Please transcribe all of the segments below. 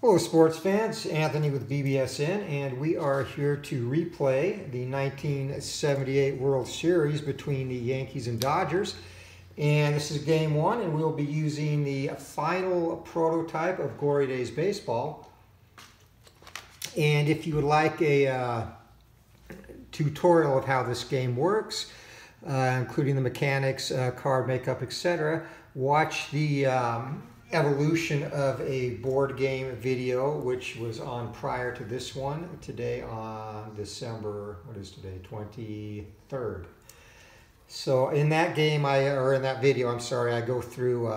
Hello sports fans, Anthony with BBSN, and we are here to replay the 1978 World Series between the Yankees and Dodgers. And this is game one, and we'll be using the final prototype of Glory Days Baseball. And if you would like a tutorial of how this game works, including the mechanics, card makeup, etc., watch the evolution of a board game video, which was on prior to this one, today on December, what is today, 23rd. So in that game, in that video, I'm sorry, I go through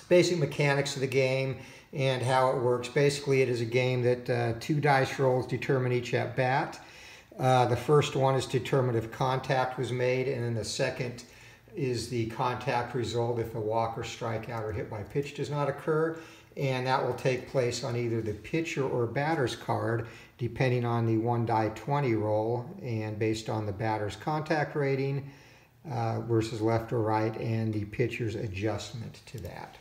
basic mechanics of the game and how it works. Basically, it is a game that 2 dice rolls determine each at bat. The first one is to determine if contact was made, and then the second is the contact result if a walk or strikeout or hit by pitch does not occur, and that will take place on either the pitcher or batter's card depending on the 1 die 20 roll and based on the batter's contact rating versus left or right and the pitcher's adjustment to that.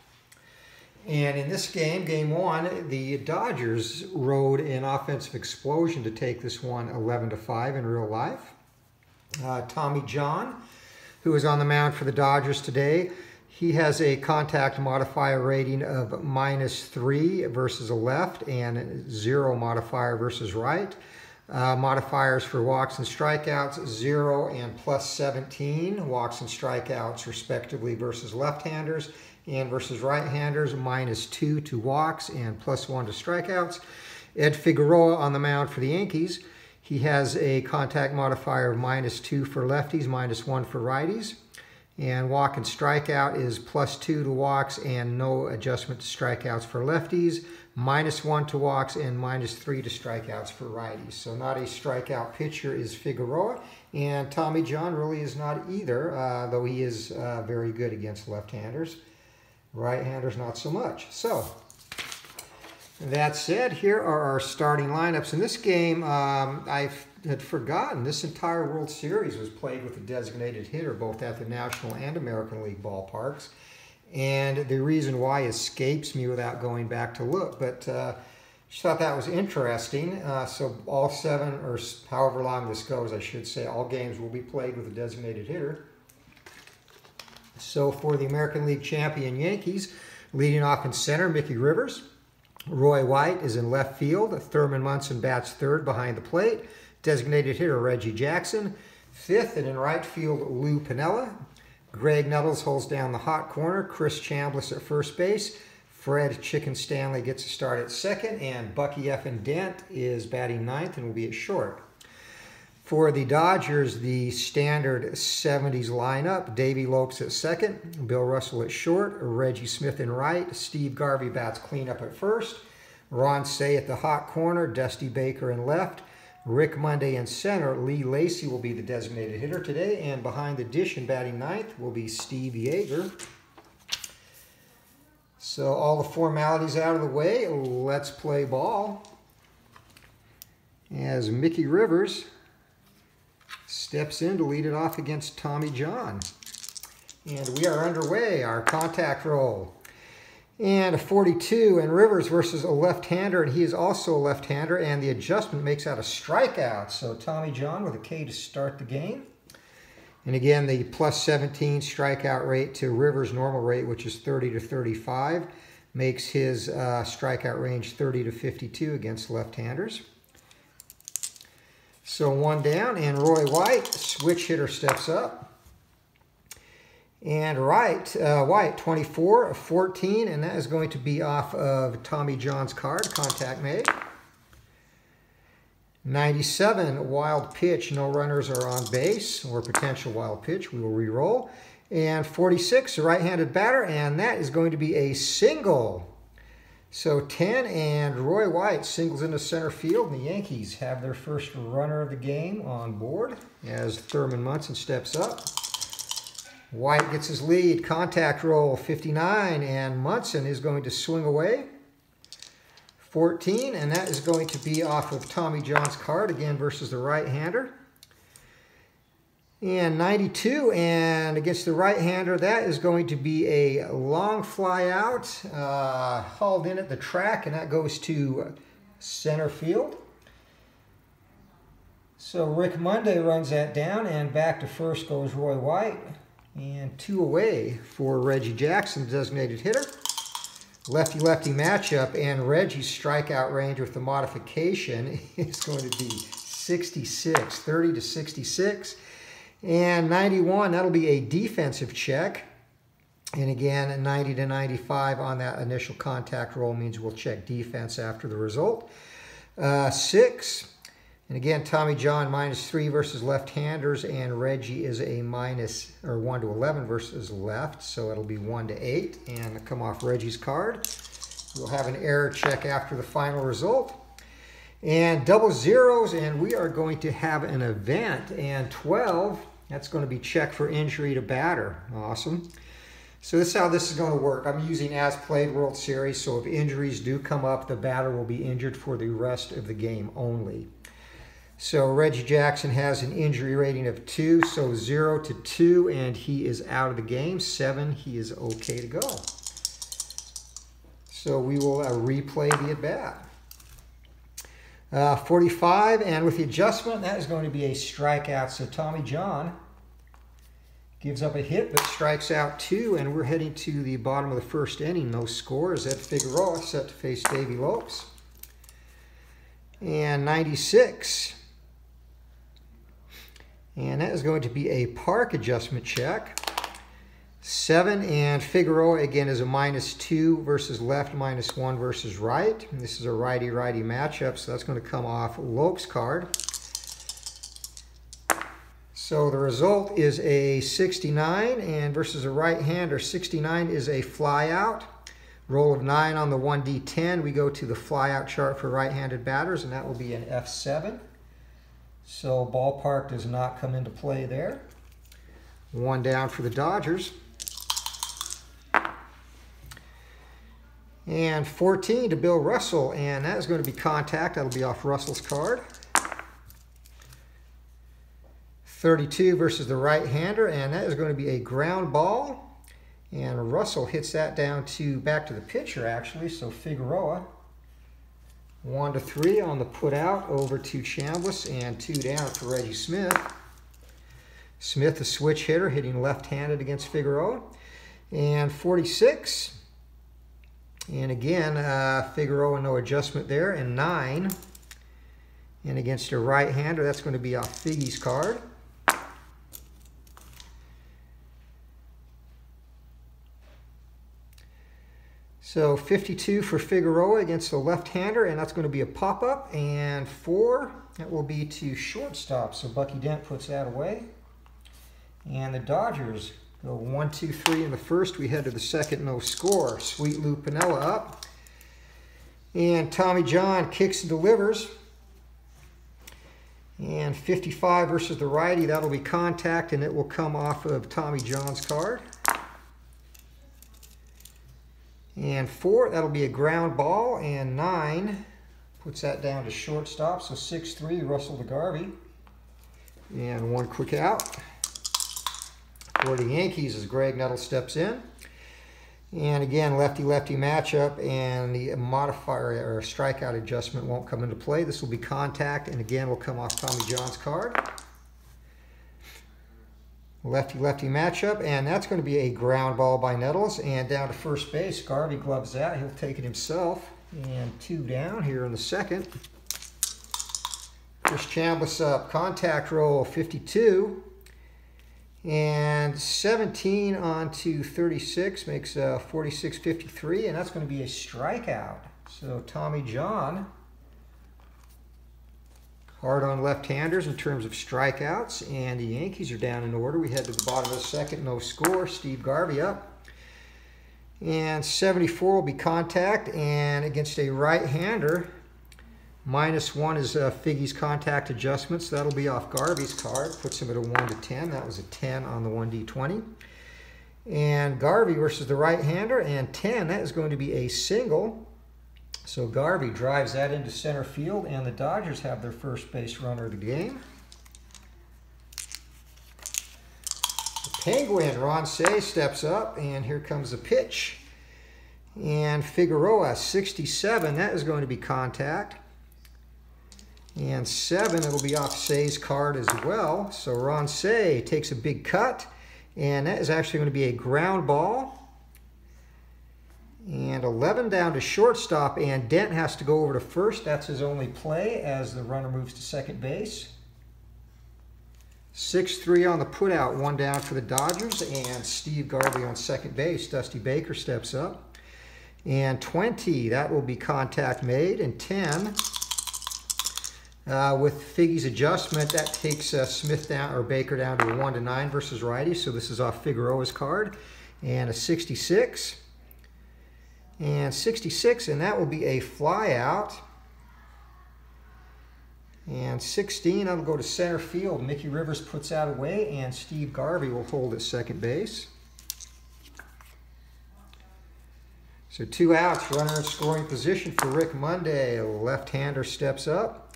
And in this game, game one, the Dodgers rode an offensive explosion to take this one 11-5 in real life. Tommy John, who is on the mound for the Dodgers today, he has a contact modifier rating of -3 versus a left and 0 modifier versus right. Modifiers for walks and strikeouts, 0 and +17 walks and strikeouts respectively versus left-handers, and versus right-handers, -2 to walks and +1 to strikeouts. Ed Figueroa on the mound for the Yankees. He has a contact modifier of -2 for lefties, -1 for righties. And walk and strikeout is +2 to walks and no adjustment to strikeouts for lefties, -1 to walks and -3 to strikeouts for righties. So not a strikeout pitcher is Figueroa, and Tommy John really is not either, though he is very good against left-handers. Right-handers not so much. So that said, here are our starting lineups. In this game, I had forgotten this entire World Series was played with a designated hitter, both at the National and American League ballparks. And the reason why escapes me without going back to look, but just thought that was interesting. So all 7, or however long this goes, I should say, all games will be played with a designated hitter. So for the American League champion Yankees, leading off in center, Mickey Rivers. Roy White is in left field. Thurman Munson bats third behind the plate. Designated hitter Reggie Jackson. 5th, and in right field, Lou Piniella. Greg Nettles holds down the hot corner. Chris Chambliss at first base. Fred Chicken Stanley gets a start at second, and Bucky Effin Dent is batting 9th and will be at short. For the Dodgers, the standard 70s lineup: Davey Lopes at second, Bill Russell at short, Reggie Smith in right, Steve Garvey bats cleanup at first, Ron Cey at the hot corner, Dusty Baker in left, Rick Monday in center. Lee Lacy will be the designated hitter today, and behind the dish and batting 9th will be Steve Yeager. So all the formalities out of the way, let's play ball. As Mickey Rivers steps in to lead it off against Tommy John. And we are underway, our contact roll. And a 42, and Rivers versus a left-hander, and he is also a left-hander, and the adjustment makes out a strikeout. So Tommy John with a K to start the game. And again, the +17 strikeout rate to Rivers' normal rate, which is 30 to 35, makes his strikeout range 30 to 52 against left-handers. So 1 down, and Roy White, switch hitter, steps up. And White, 24, 14, and that is going to be off of Tommy John's card, contact made. 97, wild pitch, no runners are on base, or potential wild pitch, we will re-roll. And 46, a right-handed batter, and that is going to be a single. So 10, and Roy White singles into center field, and the Yankees have their first runner of the game on board as Thurman Munson steps up. White gets his lead, contact roll, 59, and Munson is going to swing away. 14, and that is going to be off of Tommy John's card, again versus the right-hander. And 92, and against the right-hander, that is going to be a long fly out, hauled in at the track, and that goes to center field. So Rick Monday runs that down, and back to first goes Roy White. And 2 away for Reggie Jackson, the designated hitter. Lefty-lefty matchup, and Reggie's strikeout range with the modification is going to be 66, 30 to 66. And 91, that'll be a defensive check. And again, 90 to 95 on that initial contact roll means we'll check defense after the result. 6. And again, Tommy John -3 versus left-handers, and Reggie is a 1 to 11 versus left, so it'll be 1 to 8, and come off Reggie's card. We'll have an error check after the final result. And double zeros, and we are going to have an event, and 12, that's going to be check for injury to batter. Awesome. So this is how this is going to work. I'm using as played World Series, so if injuries do come up, the batter will be injured for the rest of the game only. So Reggie Jackson has an injury rating of 2, so 0 to 2, and he is out of the game. 7, he is okay to go. So we will replay the at-bat. 45, and with the adjustment, that is going to be a strikeout. So Tommy John gives up a hit, but strikes out 2, and we're heading to the bottom of the first inning. No scores. Ed Figueroa set to face Davey Lopes. And 96. And that is going to be a park adjustment check. 7, and Figueroa again is a -2 versus left, -1 versus right. And this is a righty-righty matchup, so that's going to come off Lopes' card. So the result is a 69, and versus a right-hander, 69 is a flyout. Roll of 9 on the 1D10. We go to the flyout chart for right-handed batters, and that will be an F7. So ballpark does not come into play there. 1 down for the Dodgers. And 14 to Bill Russell, and that is going to be contact. That'll be off Russell's card. 32 versus the right-hander, and that is going to be a ground ball. And Russell hits that down to back to the pitcher, actually. So Figueroa, 1 to 3 on the put out over to Chambliss, and 2 down for Reggie Smith. Smith, a switch hitter, hitting left-handed against Figueroa. And 46. And again, Figueroa, no adjustment there. And 9. And against a right-hander, that's going to be off Figgy's card. So 52 for Figueroa against the left-hander, and that's going to be a pop-up. And 4, that will be to shortstop. So Bucky Dent puts that away. And the Dodgers go 1, 2, 3 in the first. We head to the second, no score. Sweet Lou Piniella up. And Tommy John kicks and delivers. And 55 versus the righty, that'll be contact, and it will come off of Tommy John's card. And 4, that'll be a ground ball, and 9 puts that down to shortstop. So 6-3, Russell to Garvey. And 1 quick out for the Yankees as Greg Nettles steps in. And again, lefty-lefty matchup, and the modifier or strikeout adjustment won't come into play. This will be contact, and again will come off Tommy John's card. Lefty-lefty matchup, and that's going to be a ground ball by Nettles, and down to first base. Garvey gloves that. He'll take it himself. And 2 down here in the second. Chris Chambliss up. Contact roll 52. And 17 on to 36 makes 46-53, and that's going to be a strikeout. So Tommy John, hard on left-handers in terms of strikeouts, and the Yankees are down in order. We head to the bottom of the second, no score. Steve Garvey up. And 74 will be contact, and against a right-hander, -1 is Figgy's contact adjustment, so that'll be off Garvey's card. Puts him at a 1 to 10. That was a 10 on the 1D20. And Garvey versus the right-hander, and 10, that is going to be a single. So Garvey drives that into center field, and the Dodgers have their first base runner of the game. Penguin, Ron Say steps up, and here comes the pitch. And Figueroa, 67, that is going to be contact. And 7, it'll be off Say's card as well. So Ron Say takes a big cut, and that is actually going to be a ground ball. And 11 down to shortstop, and Dent has to go over to first. That's his only play as the runner moves to second base. 6-3 on the putout, 1 down for the Dodgers, and Steve Garvey on second base. Dusty Baker steps up. And 20, that will be contact made. And 10, with Figgy's adjustment, that takes Smith down, or Baker down to a 1-9 versus righty. So this is off Figueroa's card. And a 66. And 66, and that will be a fly out. And 16, that'll go to center field. Mickey Rivers puts that away, and Steve Garvey will hold at second base. So 2 outs, runner in scoring position for Rick Monday. A left-hander steps up.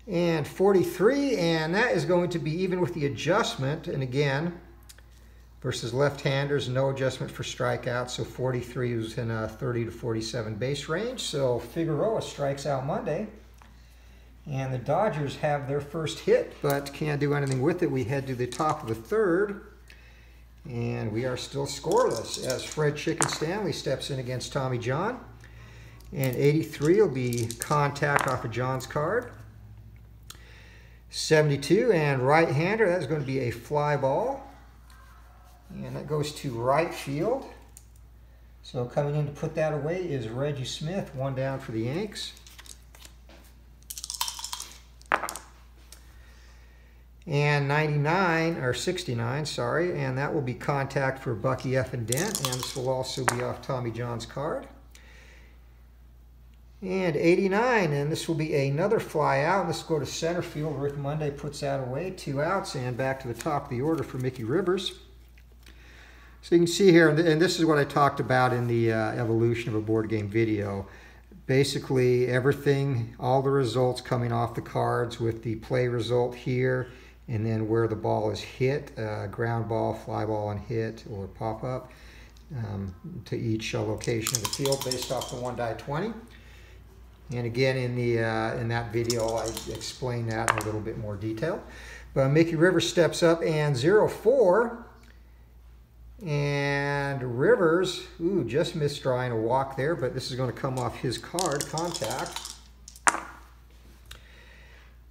And 43, and that is going to be even with the adjustment. And again, versus left-handers, no adjustment for strikeouts. So 43 is in a 30 to 47 base range. So Figueroa strikes out Monday. And the Dodgers have their first hit, but can't do anything with it. We head to the top of the third. And we are still scoreless as Fred Chicken Stanley steps in against Tommy John. And 83 will be contact off of John's card. 72, and right-hander, that's going to be a fly ball. And that goes to right field. So coming in to put that away is Reggie Smith, 1 down for the Yanks. And 99, or 69, sorry, and that will be contact for Bucky F. and Dent, and this will also be off Tommy John's card. And 89, and this will be another fly out. This will go to center field. Rick Monday puts that away. 2 outs, and back to the top of the order for Mickey Rivers. So you can see here, and this is what I talked about in the evolution of a board game video. Basically, everything, all the results coming off the cards with the play result here, and then where the ball is hit, ground ball, fly ball, and hit, or pop-up, to each location of the field based off the 1-die-20. And again, in that video, I explained that in a little bit more detail. But Mickey Rivers steps up, and 0-4. And Rivers, just missed drawing a walk there, but this is going to come off his card, contact.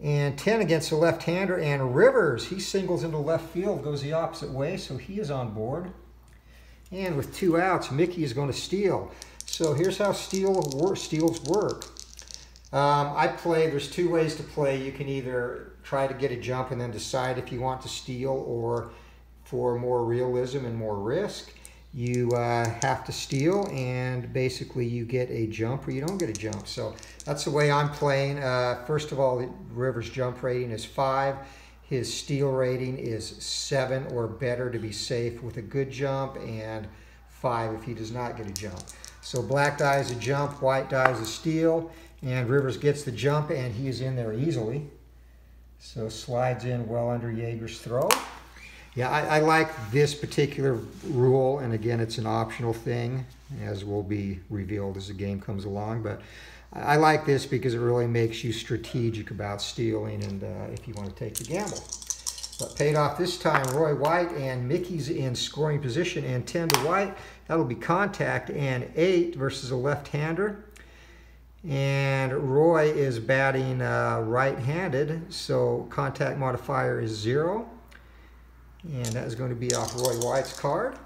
And 10 against the left-hander, and Rivers, he singles into left field, goes the opposite way, so he is on board. And with 2 outs, Mickey is going to steal. So here's how steals work. There's 2 ways to play. You can either try to get a jump and then decide if you want to steal, or for more realism and more risk, you have to steal, and basically you get a jump or you don't get a jump. So that's the way I'm playing. First of all, Rivers' jump rating is 5. His steal rating is 7 or better to be safe with a good jump, and 5 if he does not get a jump. So black die is a jump, white die is a steal, and Rivers gets the jump, and he is in there easily. So slides in well under Yeager's throw. Yeah, I like this particular rule, and again, it's an optional thing, as will be revealed as the game comes along, but I like this because it really makes you strategic about stealing, and if you want to take the gamble. But paid off this time, Roy White, and Mickey's in scoring position, and 10 to White. That'll be contact, and 8 versus a left-hander. And Roy is batting right-handed, so contact modifier is 0. And that is going to be off Roy White's card,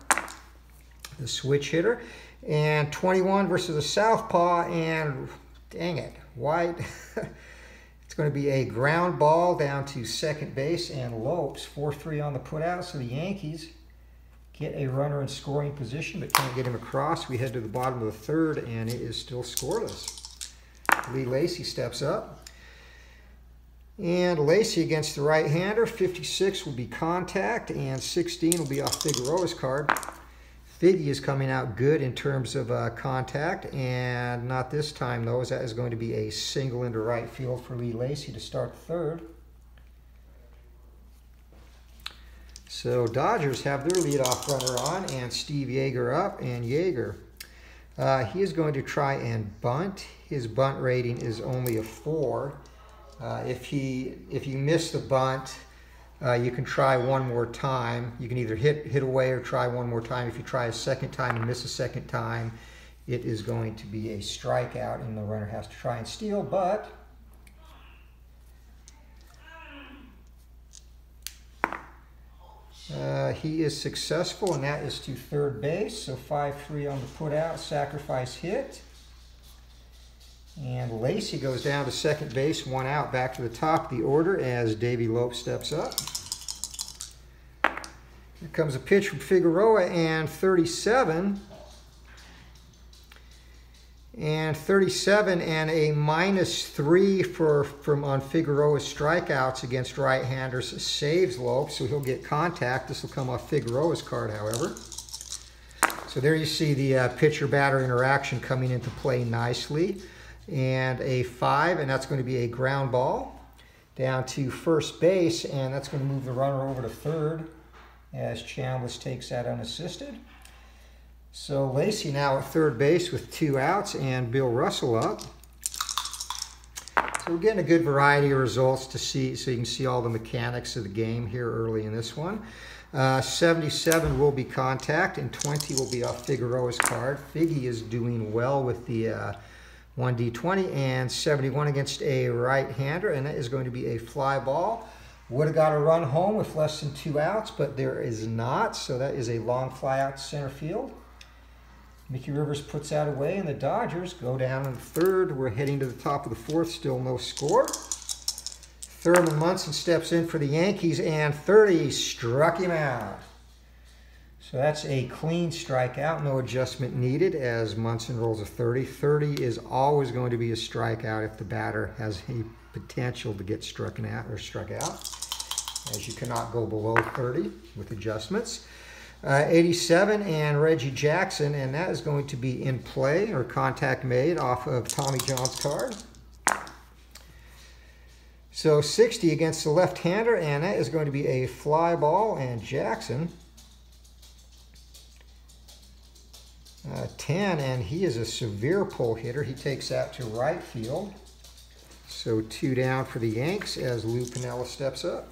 the switch hitter. And 21 versus a southpaw, and dang it, White. It's going to be a ground ball down to second base, and Lopes, 4-3 on the putout. So the Yankees get a runner in scoring position, but can't get him across. We head to the bottom of the third, and it is still scoreless. Lee Lacy steps up. And Lacy against the right-hander, 56 will be contact, and 16 will be off Figueroa's card. Figgy is coming out good in terms of contact, and not this time, though, as that is going to be a single into right field for Lee Lacy to start the third. So Dodgers have their leadoff runner on, and Steve Yeager up, and Yeager. He is going to try and bunt. His bunt rating is only a 4. If you miss the bunt, you can try one more time. You can either hit away or try one more time. If you try a second time and miss a second time, it is going to be a strikeout, and the runner has to try and steal, but he is successful, and that is to third base. So 5-3 on the put out, sacrifice hit. And Lacey goes down to second base, 1 out, back to the top of the order as Davey Lope steps up. Here comes a pitch from Figueroa, and 37. And 37 and a -3 on Figueroa's strikeouts against right-handers saves Lope, so he'll get contact. This will come off Figueroa's card, however. So there you see the pitcher-batter interaction coming into play nicely. And a 5, and that's going to be a ground ball down to first base, and that's going to move the runner over to third as Chambliss takes that unassisted. So Lacey now at third base with 2 outs, and Bill Russell up. So we're getting a good variety of results to see, so you can see all the mechanics of the game here early in this one. 77 will be contact, and 20 will be off Figueroa's card. Figgy is doing well with the 1D20, and 71 against a right-hander, and that is going to be a fly ball. Would have got a run home with less than 2 outs, but there is not, so that is a long fly out to center field. Mickey Rivers puts that away, and the Dodgers go down in the third. We're heading to the top of the fourth, still no score. Thurman Munson steps in for the Yankees, and 30 struck him out. So that's a clean strikeout, no adjustment needed as Munson rolls a 30. 30 is always going to be a strikeout if the batter has a potential to get struck out, as you cannot go below 30 with adjustments. 87 and Reggie Jackson, and that is going to be in play or contact made off of Tommy John's card. So 60 against the left-hander, and that is going to be a fly ball, and Jackson 10, and he is a severe pull hitter. He takes that to right field. So 2 down for the Yanks as Lou Piniella steps up.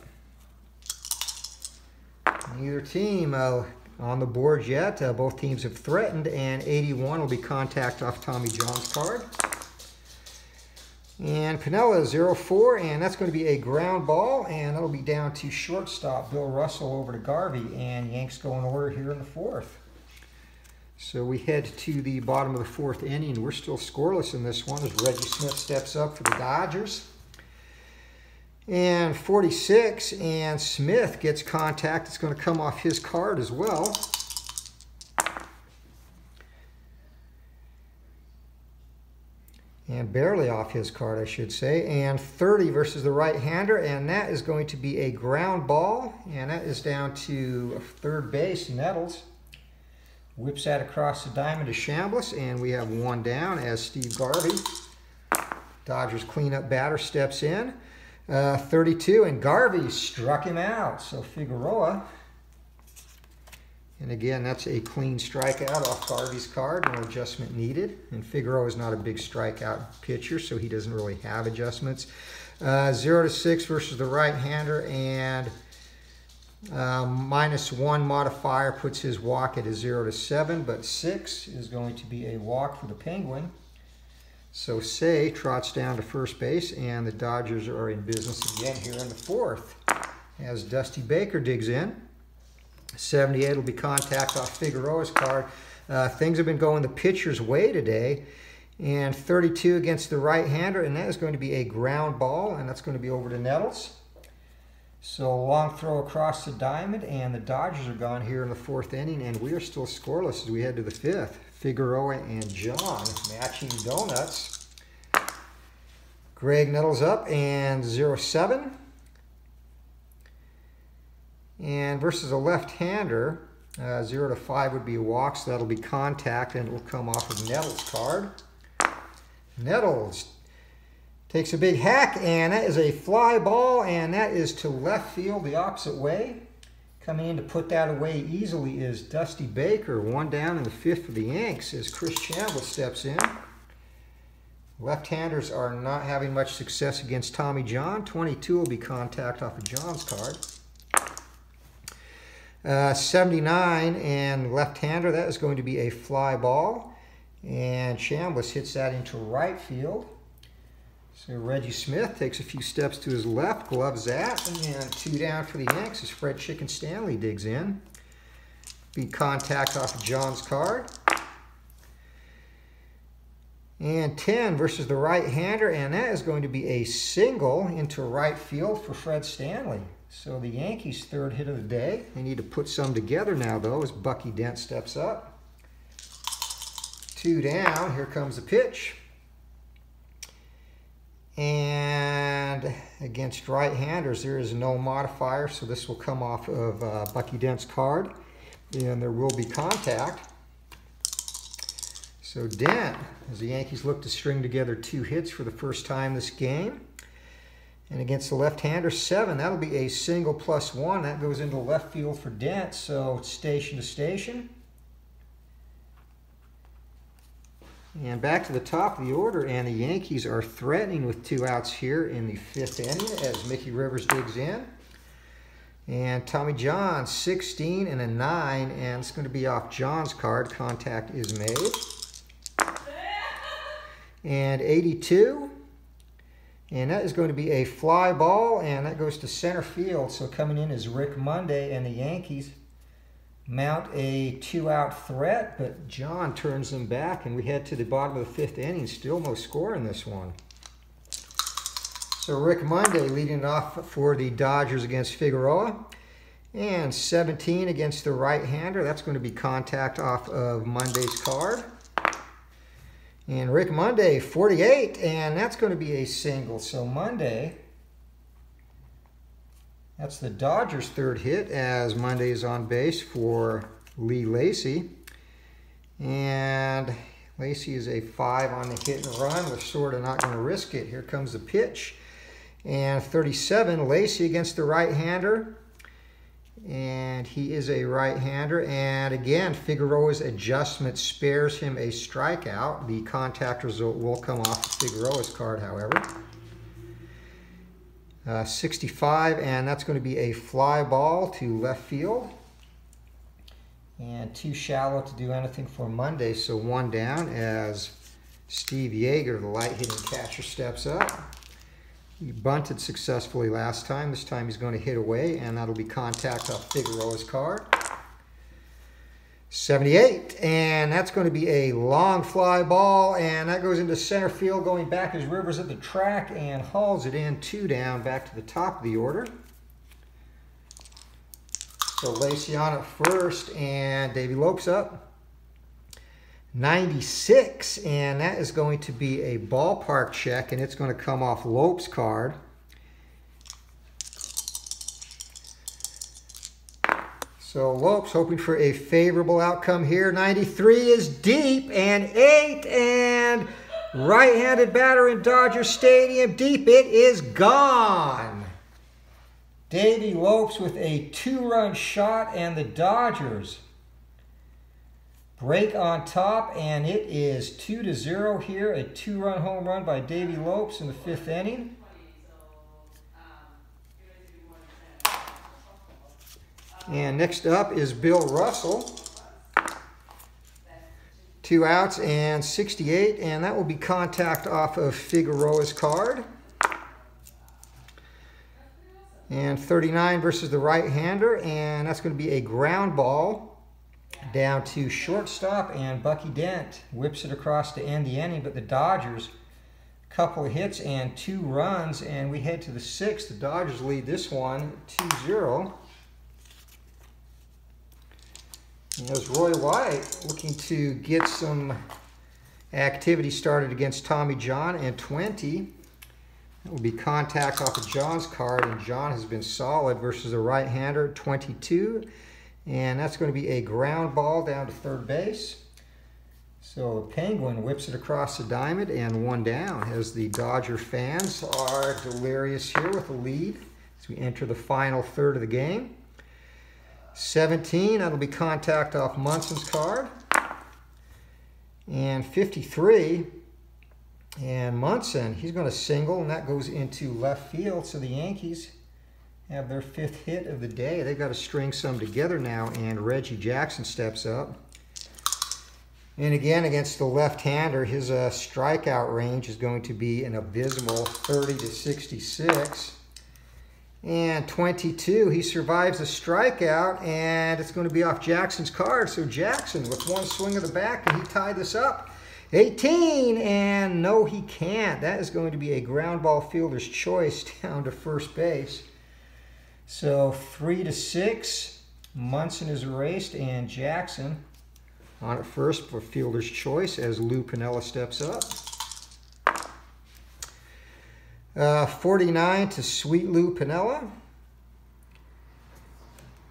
Neither team on the board yet. Both teams have threatened, and 81 will be contact off Tommy John's card. And Piniella 0-4, and that's going to be a ground ball, and that'll be down to shortstop Bill Russell over to Garvey, and Yanks go in order here in the fourth. So we head to the bottom of the fourth inning. We're still scoreless in this one as Reggie Smith steps up for the Dodgers. And 46, and Smith gets contact. It's going to come off his card as well. And barely off his card, I should say. And 30 versus the right-hander, and that is going to be a ground ball. And that is down to third base, Nettles. Whips that across the diamond to Chambliss, and we have 1 down as Steve Garvey, Dodgers cleanup batter, steps in. 32, and Garvey struck him out. So Figueroa, and again, that's a clean strikeout off Garvey's card, no adjustment needed. And Figueroa is not a big strikeout pitcher, so he doesn't really have adjustments. 0-6 versus the right-hander, and -1 modifier puts his walk at a 0-7, but 6 is going to be a walk for the Penguin. So Say trots down to first base, and the Dodgers are in business again here in the fourth as Dusty Baker digs in. 78 will be contact off Figueroa's card. Things have been going the pitcher's way today, and 32 against the right-hander, and that is going to be a ground ball, and that's going to be over to Nettles. So long throw across the diamond, and the Dodgers are gone here in the fourth inning, and we are still scoreless as we head to the fifth. Figueroa and John matching donuts. Greg Nettles up, and 0-7. And versus a left-hander, 0-5 would be a walk, so that'll be contact, and it will come off of Nettles' card. Nettles takes a big hack, and that is a fly ball, and that is to left field the opposite way. Coming in to put that away easily is Dusty Baker. One down in the fifth for the Yanks as Chris Chambliss steps in. Left-handers are not having much success against Tommy John. 22 will be contact off of John's card. 79 and left-hander, that is going to be a fly ball. And Chambliss hits that into right field. So Reggie Smith takes a few steps to his left, gloves that, and two down for the Yanks as Fred Chicken Stanley digs in. Be contact off of John's card. And 10 versus the right-hander, and that is going to be a single into right field for Fred Stanley. So the Yankees' third hit of the day. They need to put some together now, though, as Bucky Dent steps up. Two down, here comes the pitch. And against right-handers, there is no modifier, so this will come off of Bucky Dent's card, and there will be contact. So Dent, as the Yankees look to string together two hits for the first time this game. And against the left-hander, 7, that'll be a single +1. That goes into left field for Dent, so it's station to station. And back to the top of the order, and the Yankees are threatening with 2 outs here in the 5th inning as Mickey Rivers digs in. And Tommy John, 16 and a 9, and it's going to be off John's card. Contact is made. And 82, and that is going to be a fly ball, and that goes to center field. So coming in is Rick Monday, and the Yankees mount a 2-out threat, but John turns them back, and we head to the bottom of the 5th inning. Still no score in this one. So Rick Monday leading off for the Dodgers against Figueroa. And 17 against the right-hander. That's going to be contact off of Monday's card. And Rick Monday, 48, and that's going to be a single. So Monday, that's the Dodgers' third hit as Monday is on base for Lee Lacy. And Lacy is a 5 on the hit and run. We're sort of not going to risk it. Here comes the pitch. And 37, Lacy against the right-hander. And he is a right-hander. And again, Figueroa's adjustment spares him a strikeout. The contact result will come off Figueroa's card, however. 65, and that's going to be a fly ball to left field. And too shallow to do anything for Monday, so 1 down as Steve Yeager, the light-hitting catcher, steps up. He bunted successfully last time. This time he's going to hit away, and that'll be contact off Figueroa's card. 78, and that's going to be a long fly ball, and that goes into center field, going back as Rivers at the track and hauls it in. 2 down, back to the top of the order. So Lacy on at first, and Davey Lopes up. 96, and that is going to be a ballpark check, and it's going to come off Lopes' card. So Lopes hoping for a favorable outcome here. 93 is deep, and 8, and right-handed batter in Dodger Stadium, deep, it is gone. Davey Lopes with a 2-run shot, and the Dodgers break on top, and it is 2-0 here. A 2-run home run by Davey Lopes in the 5th inning. And next up is Bill Russell. 2 outs and 68, and that will be contact off of Figueroa's card. And 39 versus the right-hander, and that's going to be a ground ball down to shortstop, and Bucky Dent whips it across to end the inning, but the Dodgers, a couple of hits and 2 runs, and we head to the 6th. The Dodgers lead this one 2-0. There's Roy White looking to get some activity started against Tommy John, and 20. That will be contact off of John's card, and John has been solid versus the right-hander, 22. And that's going to be a ground ball down to third base. So the Penguin whips it across the diamond, and 1 down as the Dodger fans are delirious here with a lead as we enter the final third of the game. 17, that'll be contact off Munson's card. And 53, and Munson, he's going to single, and that goes into left field. So the Yankees have their 5th hit of the day. They've got to string some together now, and Reggie Jackson steps up. And again, against the left-hander, his strikeout range is going to be an abysmal 30 to 66. And 22, he survives a strikeout, and it's going to be off Jackson's card. So Jackson, with one swing of the bat, can he tie this up? 18, and no, he can't. That is going to be a ground ball fielder's choice down to first base. So 3 to 6, Munson is erased, and Jackson on at first for fielder's choice as Lou Piniella steps up. 49 to Sweet Lou Piniella.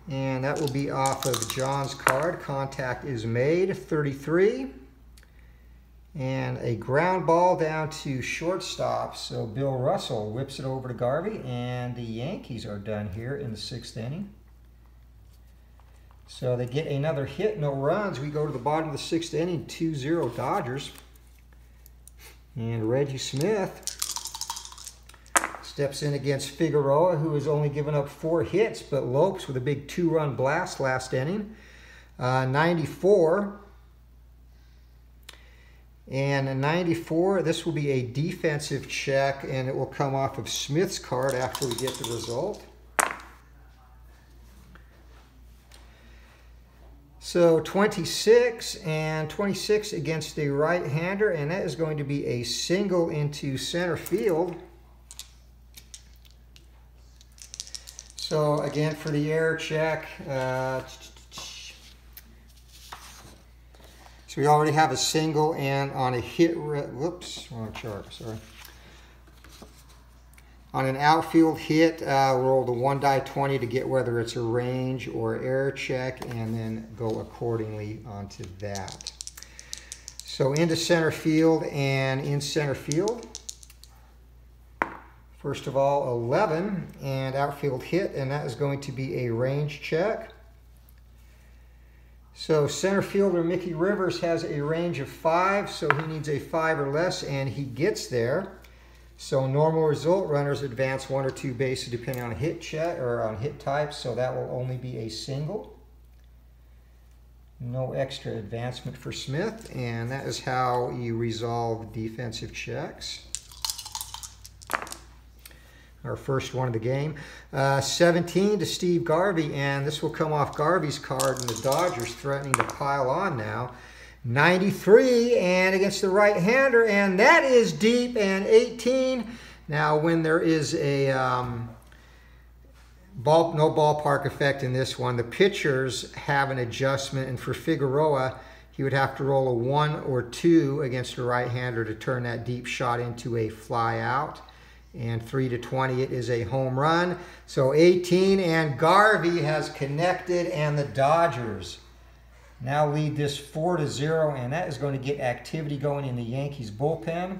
And that will be off of John's card. Contact is made. 33. And a ground ball down to shortstop. So Bill Russell whips it over to Garvey. And the Yankees are done here in the 6th inning. So they get another hit, no runs. We go to the bottom of the 6th inning, 2-0 Dodgers. And Reggie Smith steps in against Figueroa, who has only given up 4 hits, but Lopes with a big 2-run blast last inning. 94. And in 94, this will be a defensive check, and it will come off of Smith's card after we get the result. So 26, and 26 against the right-hander, and that is going to be a single into center field. So again, for the error check, so we already have a single, and on a hit, whoops, wrong chart, sorry. On an outfield hit, roll the 1 die 20 to get whether it's a range or error check, and then go accordingly onto that. So into center field, and in center field, first of all, 11, and outfield hit, and that is going to be a range check. So center fielder Mickey Rivers has a range of 5, so he needs a 5 or less, and he gets there. So normal result, runners advance 1 or 2 bases depending on hit check or on hit type, so that will only be a single. No extra advancement for Smith, and that is how you resolve defensive checks. Our first one of the game. 17 to Steve Garvey, and this will come off Garvey's card, and the Dodgers threatening to pile on now. 93, and against the right-hander, and that is deep, and 18. Now, when there is a no ballpark effect in this one, the pitchers have an adjustment, and for Figueroa, he would have to roll a 1 or 2 against a right-hander to turn that deep shot into a fly out. And 3 to 20, it is a home run. So 18, and Garvey has connected, and the Dodgers now lead this 4 to 0, and that is going to get activity going in the Yankees bullpen.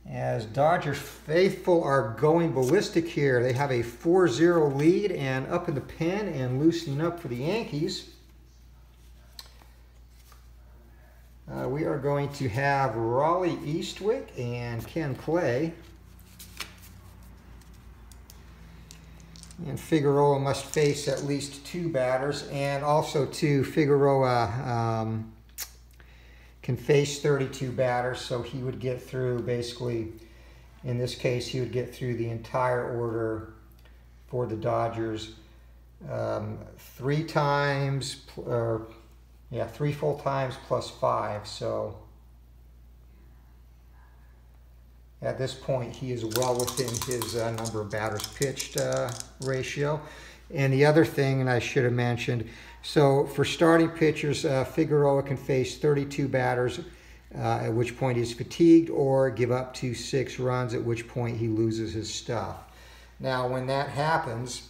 As Dodgers faithful are going ballistic here. They have a 4-0 lead, and up in the pen and loosening up for the Yankees. We are going to have Raleigh Eastwick and Ken Clay. And Figueroa must face at least 2 batters, and also too, Figueroa can face 32 batters, so he would get through basically, in this case, he would get through the entire order for the Dodgers 3 times, or yeah, 3 full times plus 5. So at this point, he is well within his number of batters pitched ratio. And the other thing, and I should have mentioned, so for starting pitchers, Figueroa can face 32 batters, at which point he's fatigued, or give up to 6 runs, at which point he loses his stuff. Now, when that happens,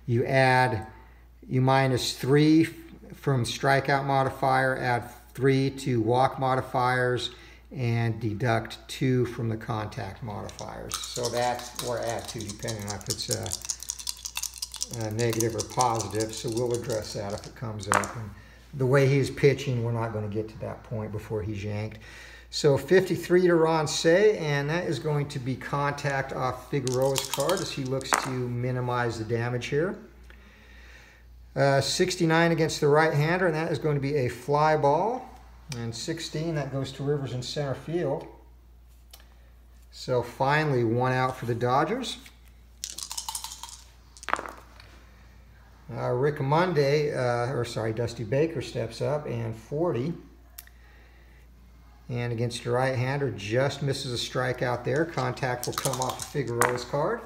you minus 3 from strikeout modifier, add 3 to walk modifiers, and deduct 2 from the contact modifiers. So that's, or add 2 depending on if it's negative or positive, so we'll address that if it comes up. And the way he's pitching, we're not going to get to that point before he's yanked. So 53 to Ron Say, and that is going to be contact off Figueroa's card as he looks to minimize the damage here. 69 against the right-hander, and that is going to be a fly ball. And 16, that goes to Rivers in center field. So finally, one out for the Dodgers. Rick Monday, Dusty Baker steps up, and 40. And against the right-hander, just misses a strikeout there. Contact will come off of Figueroa's card.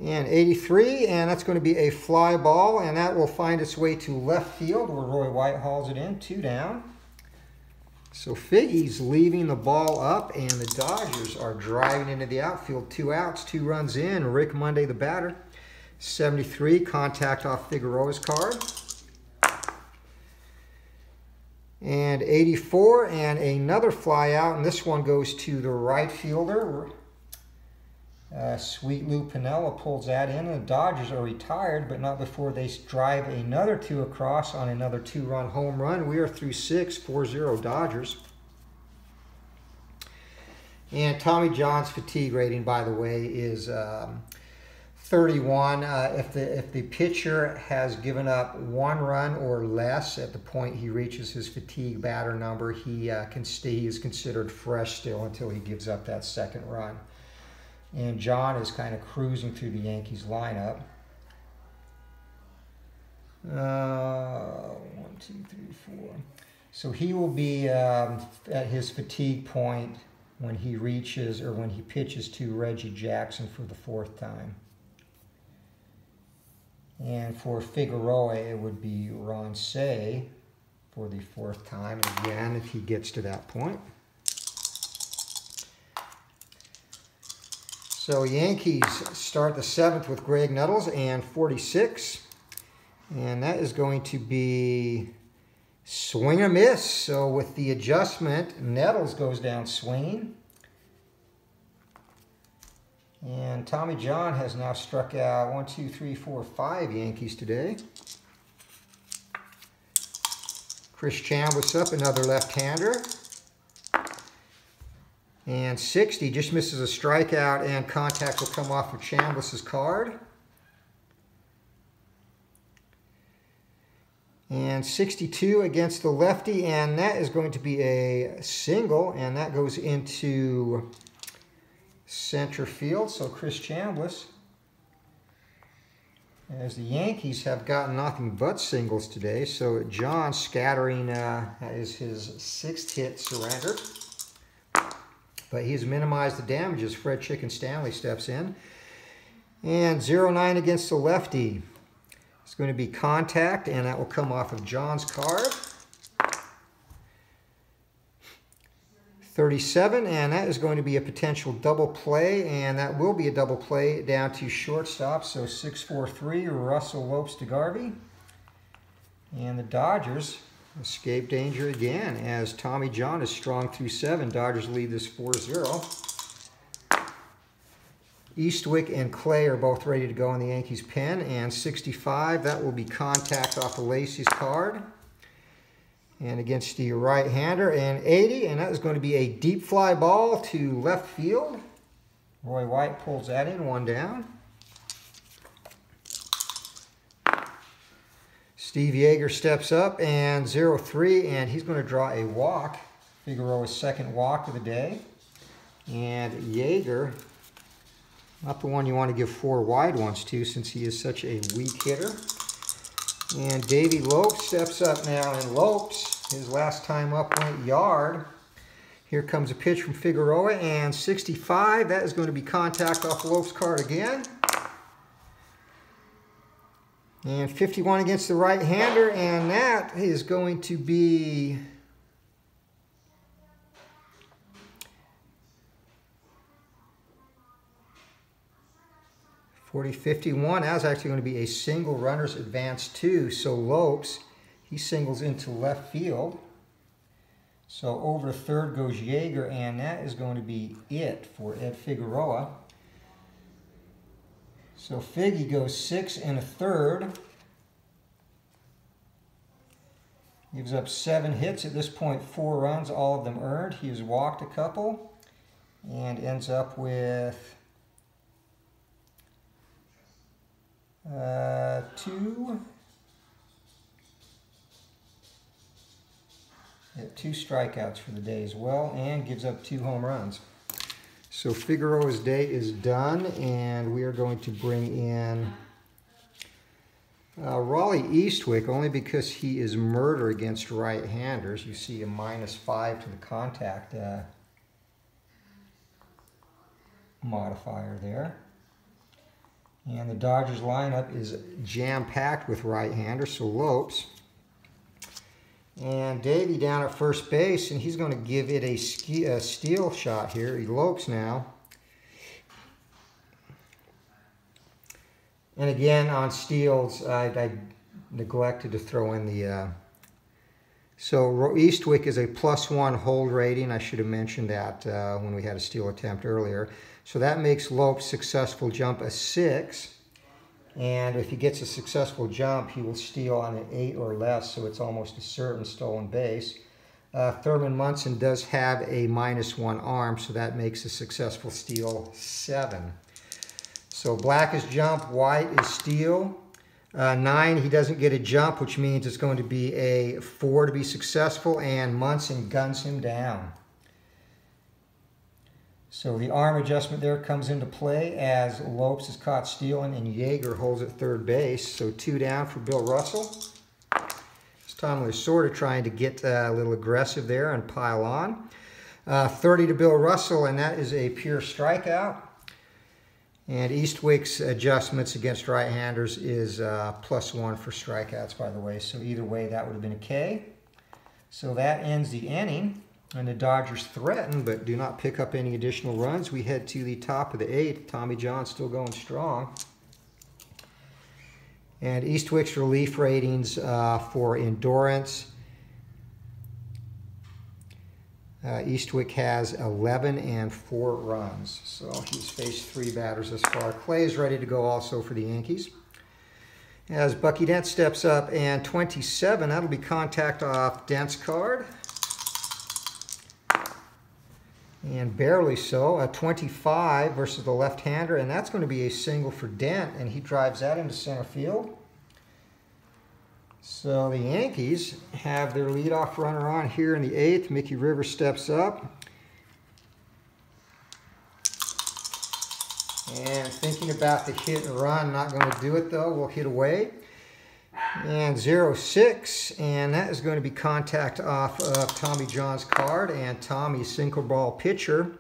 And 83, and that's going to be a fly ball, and that will find its way to left field where Roy White hauls it in, 2 down. So Figgy's leaving the ball up, and the Dodgers are driving into the outfield. 2 outs, 2 runs in. Rick Monday, the batter. 73, contact off Figueroa's card. And 84, and another fly out, and this one goes to the right fielder. Sweet Lou Piniella pulls that in, and the Dodgers are retired, but not before they drive another 2 across on another 2-run home run. We are through 6, 4-0 Dodgers. And Tommy John's fatigue rating, by the way, is 31. If the pitcher has given up 1 run or less at the point he reaches his fatigue batter number, he is considered fresh still until he gives up that 2nd run. And John is kind of cruising through the Yankees lineup. 1, 2, 3, 4. So he will be at his fatigue point when he reaches, or when he pitches to Reggie Jackson for the 4th time. And for Figueroa, it would be Ron Say for the 4th time again if he gets to that point. So Yankees start the 7th with Greg Nettles and 46. And that is going to be swing and miss. So with the adjustment, Nettles goes down swinging. And Tommy John has now struck out 1, 2, 3, 4, 5 Yankees today. Chris Chambliss up, another left-hander. And 60 just misses a strikeout, and contact will come off of Chambliss's card. And 62 against the lefty, and that is going to be a single, and that goes into center field. So Chris Chambliss, as the Yankees have gotten nothing but singles today. So John scattering is his 6th hit surrendered. But he's minimized the damage as Fred Chicken Stanley steps in. And 0-9 against the lefty. It's going to be contact, and that will come off of John's card. 37, and that is going to be a potential double play, and that will be a double play down to shortstop. So 6-4-3, Russell Lopes to Garvey. And the Dodgers escape danger again as Tommy John is strong through 7. Dodgers lead this 4-0. Eastwick and Clay are both ready to go in the Yankees pen. And 65, that will be contact off of Lacey's card. And against the right-hander. And 80, and that is going to be a deep fly ball to left field. Roy White pulls that in, 1 down. Steve Yeager steps up, and 0-3, and he's going to draw a walk. Figueroa's 2nd walk of the day. And Yeager, not the one you want to give 4 wide ones to since he is such a weak hitter. And Davey Lopes steps up now, and Lopes, his last time up, went yard. Here comes a pitch from Figueroa, and 65, that is going to be contact off Lopes' card again. And 51 against the right-hander, and that is going to be .40-51. That was actually going to be a single, runners advance 2. So Lopes, he singles into left field. So over 3rd goes Yeager, and that is going to be it for Ed Figueroa. So Figgy goes 6 1/3. Gives up 7 hits. At this point, 4 runs, all of them earned. He has walked a couple and ends up with 2 strikeouts for the day as well, and gives up 2 home runs. So Figueroa's day is done, and we are going to bring in Raleigh Eastwick, only because he is murder against right-handers. You see a -5 to the contact modifier there. And the Dodgers lineup is jam-packed with right-handers, so Lopes. And Davey down at first base, and he's going to give it a steal shot here. He Lopes now. And again, on steals, I neglected to throw in the... So Eastwick is a +1 hold rating. I should have mentioned that when we had a steal attempt earlier. So that makes Lopes' successful jump a 6. And if he gets a successful jump, he will steal on an 8 or less, so it's almost a certain stolen base. Thurman Munson does have a -1 arm, so that makes a successful steal 7. So black is jump, white is steal. 9, he doesn't get a jump, which means it's going to be a 4 to be successful, and Munson guns him down. So the arm adjustment there comes into play as Lopes is caught stealing and Yeager holds at third base. So 2 down for Bill Russell. This time we're sort of trying to get a little aggressive there and pile on. 30 to Bill Russell, and that is a pure strikeout. And Eastwick's adjustments against right-handers is +1 for strikeouts, by the way. So either way, that would have been a K. So that ends the inning. And the Dodgers threaten, but do not pick up any additional runs. We head to the top of the 8th. Tommy John still going strong. And Eastwick's relief ratings for endurance. Eastwick has 11 and 4 runs. So he's faced 3 batters thus far. Clay is ready to go also for the Yankees. As Bucky Dent steps up, and 27, that'll be contact off Dent's card. And barely so, a 25 versus the left-hander, and that's going to be a single for Dent, and he drives that into center field. So the Yankees have their leadoff runner on here in the 8th. Mickey Rivers steps up. And thinking about the hit and run, not going to do it though, we'll hit away. And 0-6, and that is going to be contact off of Tommy John's card, and Tommy, single ball pitcher,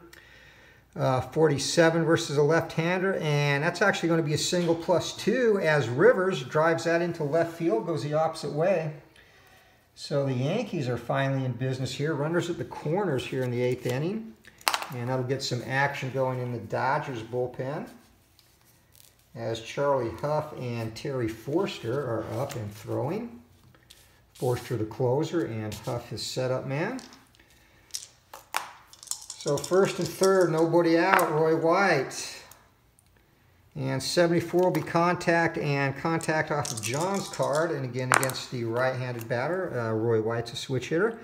47 versus a left-hander, and that's actually going to be a single +2 as Rivers drives that into left field, goes the opposite way. So the Yankees are finally in business here. Runners at the corners here in the 8th inning, and that'll get some action going in the Dodgers bullpen, as Charlie Huff and Terry Forster are up and throwing. Forster the closer and Huff his setup man. So first and third, nobody out, Roy White. And 74 will be contact, and contact off of John's card, and again against the right-handed batter. Roy White's a switch hitter.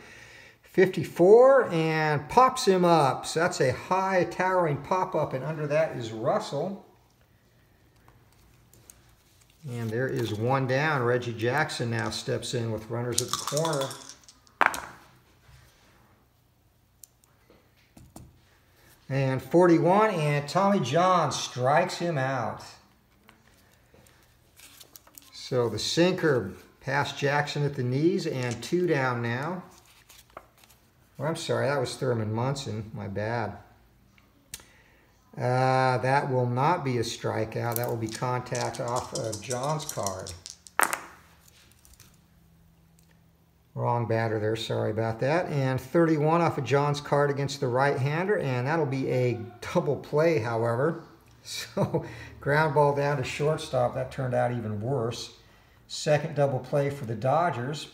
54, and pops him up. So that's a high towering pop-up, and under that is Russell. And there is 1 down. Reggie Jackson now steps in with runners at the corner. And 41, and Tommy John strikes him out. So the sinker past Jackson at the knees, and 2 down now. Well, I'm sorry, that was Thurman Munson. My bad. That will not be a strikeout. That will be contact off of John's card. Wrong batter there, sorry about that. And 31 off of John's card against the right-hander, and that'll be a double play, however. So ground ball down to shortstop. That turned out even worse. Second double play for the Dodgers.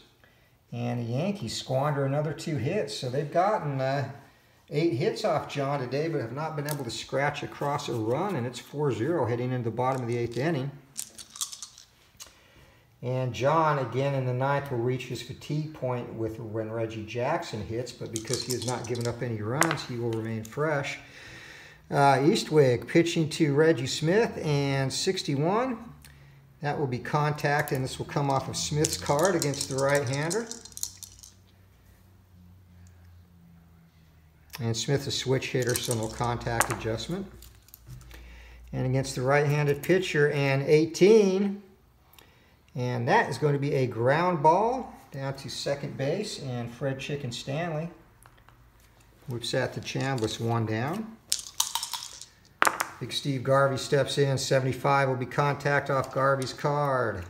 And the Yankees squander another 2 hits. So they've gotten 8 hits off John today, but have not been able to scratch across a run, and it's 4-0 heading into the bottom of the 8th inning. And John, again in the 9th, will reach his fatigue point when Reggie Jackson hits, but because he has not given up any runs, he will remain fresh. Eastwick pitching to Reggie Smith, and 61. That will be contact, and this will come off of Smith's card against the right-hander. And Smith is a switch hitter, so no contact adjustment. And against the right-handed pitcher, and 18. And that is going to be a ground ball down to second base, and Fred Chicken Stanley whips at the Chambliss, 1 down. Big Steve Garvey steps in. 75 will be contact off Garvey's card.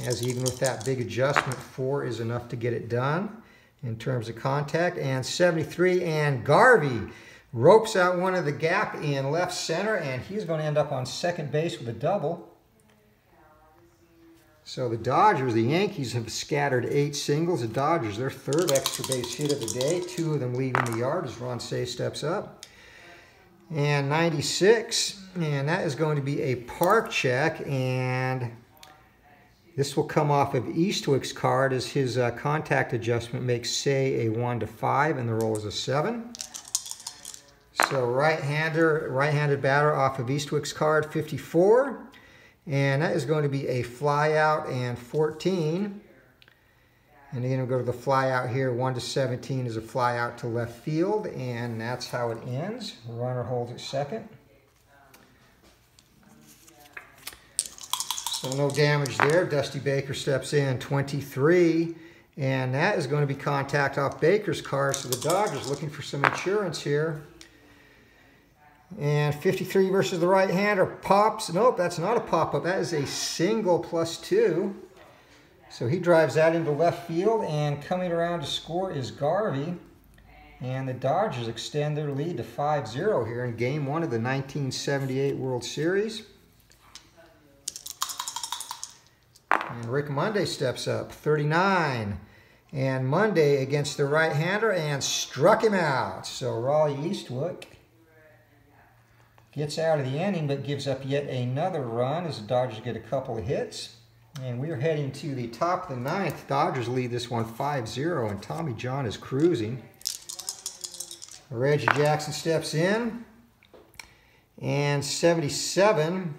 As even with that big adjustment, 4 is enough to get it done in terms of contact. And 73, and Garvey ropes out one of the gap in left center, and he's going to end up on second base with a double. So the Dodgers, the Yankees, have scattered 8 singles. The Dodgers, their 3rd extra base hit of the day, 2 of them leaving the yard as Ron Say steps up. And 96, and that is going to be a park check, and this will come off of Eastwick's card as his contact adjustment makes Say a 1-5, and the roll is a 7. So right-handed batter off of Eastwick's card, 54. And that is going to be a fly out, and 14. And again, we'll go to the fly out here. 1-17 is a fly out to left field, and that's how it ends. The runner holds at second. So no damage there. Dusty Baker steps in, 23. And that is going to be contact off Baker's card. So the Dodgers looking for some insurance here. And 53 versus the right-hander. Pops. Nope, that's not a pop-up. That is a single +2. So he drives that into left field, and coming around to score is Garvey. And the Dodgers extend their lead to 5-0 here in Game 1 of the 1978 World Series. And Rick Monday steps up, 39. And Monday against the right-hander, and struck him out. So Raleigh Eastwick gets out of the inning, but gives up yet another run as the Dodgers get a couple of hits. And we're heading to the top of the 9th. Dodgers lead this one 5-0, and Tommy John is cruising. Reggie Jackson steps in, and 77,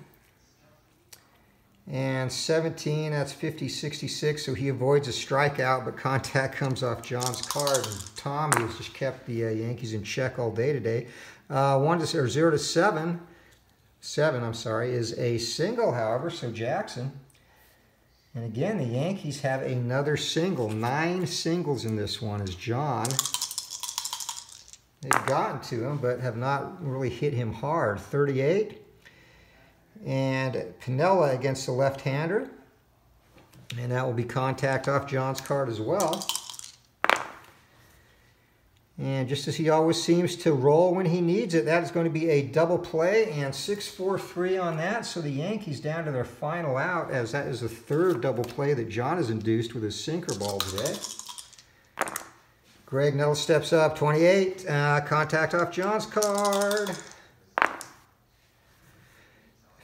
and 17, that's 50-66, so he avoids a strikeout, but contact comes off John's card. And Tommy has just kept the Yankees in check all day today. 0-7, is a single, however, so Jackson. And again, the Yankees have another single. 9 singles in this one as John. They've gotten to him, but have not really hit him hard. 38. And Pinella against the left-hander. And that will be contact off John's card as well. And just as he always seems to roll when he needs it, that is going to be a double play, and 6-4-3 on that. So the Yankees down to their final out, as that is the 3rd double play that John has induced with his sinker ball today. Greg Nettles steps up, 28, contact off John's card.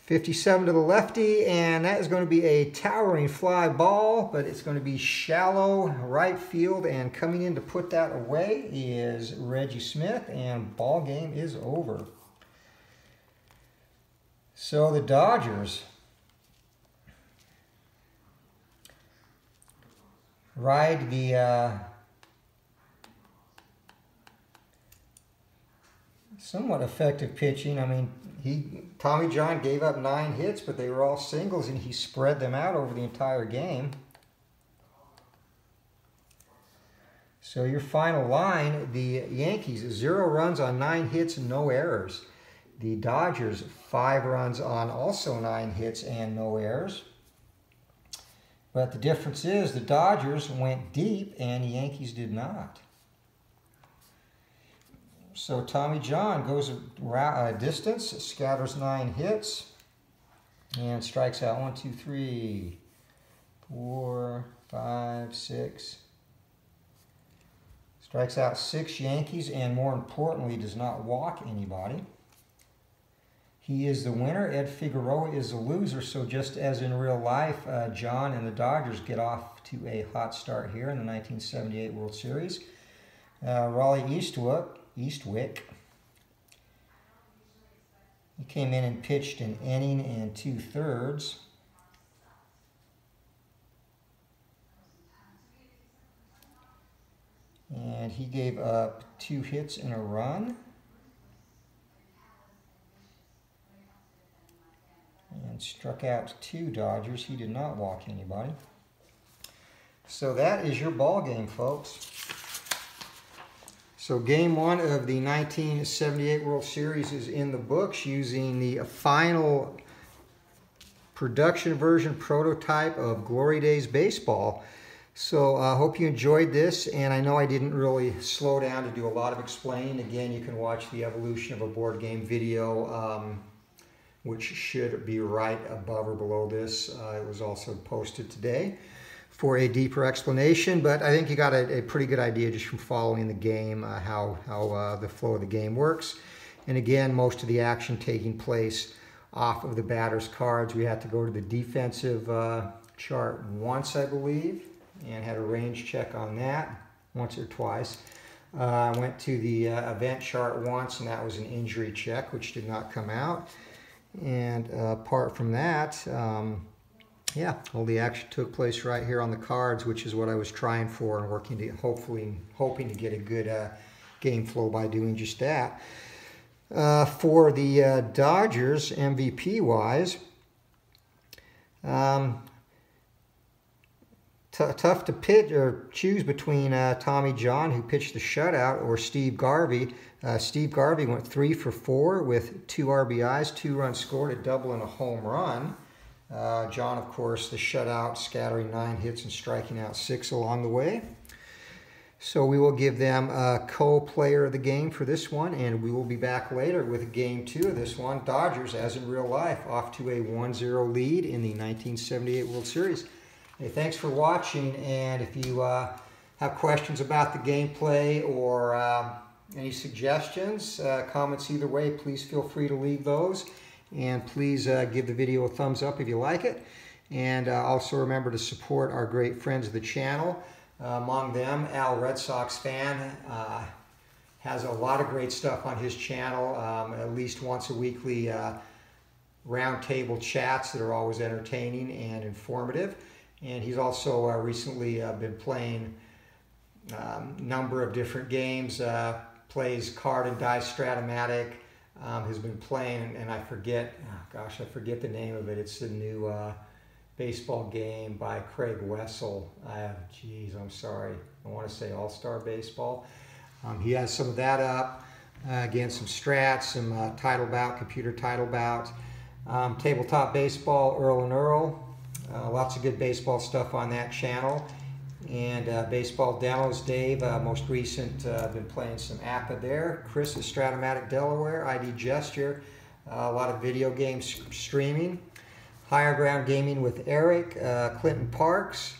57 to the lefty, and that is going to be a towering fly ball, but it's going to be shallow right field, and coming in to put that away is Reggie Smith, and ball game is over. So the Dodgers ride the somewhat effective pitching. I mean, Tommy John gave up 9 hits, but they were all singles, and he spread them out over the entire game. So your final line, the Yankees, 0 runs on 9 hits and no errors. The Dodgers, 5 runs on also 9 hits and no errors. But the difference is the Dodgers went deep and the Yankees did not. So Tommy John goes a distance, scatters 9 hits, and strikes out 1, 2, 3, 4, 5, 6. Strikes out 6 Yankees, and more importantly, does not walk anybody. He is the winner. Ed Figueroa is the loser. So just as in real life, John and the Dodgers get off to a hot start here in the 1978 World Series. Raleigh Eastwick. He came in and pitched an inning and 2/3. And he gave up 2 hits and a run. And struck out 2 Dodgers. He did not walk anybody. So that is your ball game, folks. So game 1 of the 1978 World Series is in the books using the final production version prototype of Glory Days Baseball. So I hope you enjoyed this, and I know I didn't really slow down to do a lot of explaining. Again, you can watch the evolution of a board game video, which should be right above or below this. It was also posted today for a deeper explanation, but I think you got a pretty good idea just from following the game, how the flow of the game works. And again, most of the action taking place off of the batter's cards. We had to go to the defensive chart once, I believe, and had a range check on that once or twice. I went to the event chart once, and that was an injury check, which did not come out. And apart from that, yeah, all the action took place right here on the cards, which is what I was trying for and working to hoping to get a good game flow by doing just that. For the Dodgers, MVP-wise, tough to pitch or choose between Tommy John, who pitched the shutout, or Steve Garvey. Steve Garvey went 3 for 4 with 2 RBIs, 2 runs scored, a double and a home run. John, of course, the shutout, scattering 9 hits and striking out 6 along the way. So we will give them a co-player of the game for this one, and we will be back later with game 2 of this one. Dodgers, as in real life, off to a 1-0 lead in the 1978 World Series. Hey, thanks for watching, and if you have questions about the gameplay or any suggestions, comments either way, please feel free to leave those. And please give the video a thumbs up if you like it. And also remember to support our great friends of the channel. Among them, Al, Red Sox fan, has a lot of great stuff on his channel, at least once a weekly round table chats that are always entertaining and informative. And he's also recently been playing a number of different games, plays card and dice Strat-O-Matic, has been playing, and I forget, oh gosh, I forget the name of it. It's the new baseball game by Craig Wessel. Geez, I'm sorry. I want to say All-Star Baseball. He has some of that up. Again, some strats, some title bout, computer title bout. Tabletop Baseball, Earl and Earl. Lots of good baseball stuff on that channel. And baseball demos, Dave, most recent, been playing some APA there. Chris at Strat-O-Matic Delaware, ID Gesture, a lot of video game streaming. Higher Ground Gaming with Eric, Clinton Parks,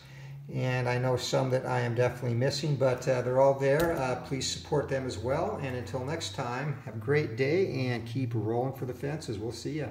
and I know some that I am definitely missing, but they're all there. Please support them as well, and until next time, have a great day and keep rolling for the fences. We'll see ya.